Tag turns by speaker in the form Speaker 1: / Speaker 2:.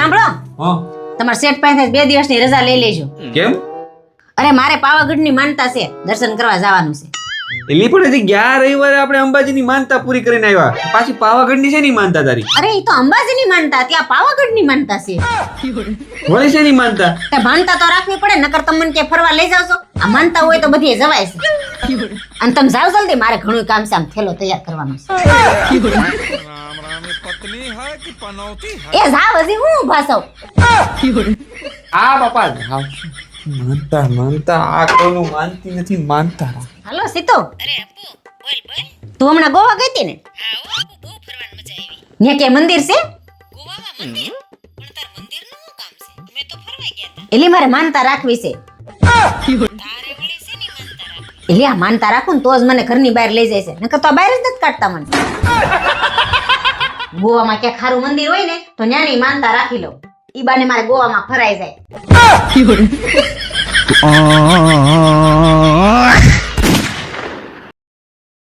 Speaker 1: સાંભળો
Speaker 2: હા
Speaker 1: તમારા શેઠ પાસે 2 દિવસની રજા લઈ લેજો.
Speaker 2: કેમ?
Speaker 1: અરે મારે પાવાગઢની માનતા છે, દર્શન કરવા જવાનું છે.
Speaker 2: એલી પણ હજી ગયા રવિવારે આપણે અંબાજીની માનતા પૂરી કરીને આવ્યા, પાછી પાવાગઢની છે ની માનતા તારી?
Speaker 1: અરે એ તો અંબાજીની માનતા, ત્યાં પાવાગઢની માનતા છે.
Speaker 2: હોય છે ની માનતા?
Speaker 1: તે માનતા તો રાખવી પડે, નકર તમને કે ફરવા લઈ જાવ છો. આ માનતા હોય તો બધી જવાય છે. અને તમે જાવ જલ્દી, મારે ઘણું કામ છે, આમ થેલો તૈયાર કરવાનો છે. એ જાવ, હજી હું ઊભા છું.
Speaker 2: આ બાપા માનતા માનતા આ કોનું માનતી નથી, માનતા.
Speaker 1: હાલો સીતો. અરે અપુ બોલ બોલ. તું હમણાં ગોવા ગઈ હતી ને? હા ઓ અપુ, બહુ ફરવાની મજા આવી. ન્યા કે મંદિર છે? ગોવામાં મંદિર? પણ તાર મંદિરનું શું કામ છે? અમે તો ફરવા ગયા હતા. એલી મારે માનતા રાખવી છે. તારે વળી છે ની માનતા રાખવી? એલી આ માનતા રાખું ને તો જ મને ઘરની બહાર લઈ જાય છે, નકર તો બહાર જ નથી કાઢતા મને. ગોવામાં ક્યાંક ખારું મંદિર હોય ને તો ન્યાની માનતા રાખી લઉં. ઈ બાને મારે ગોવામાં ફરાઈ જાય.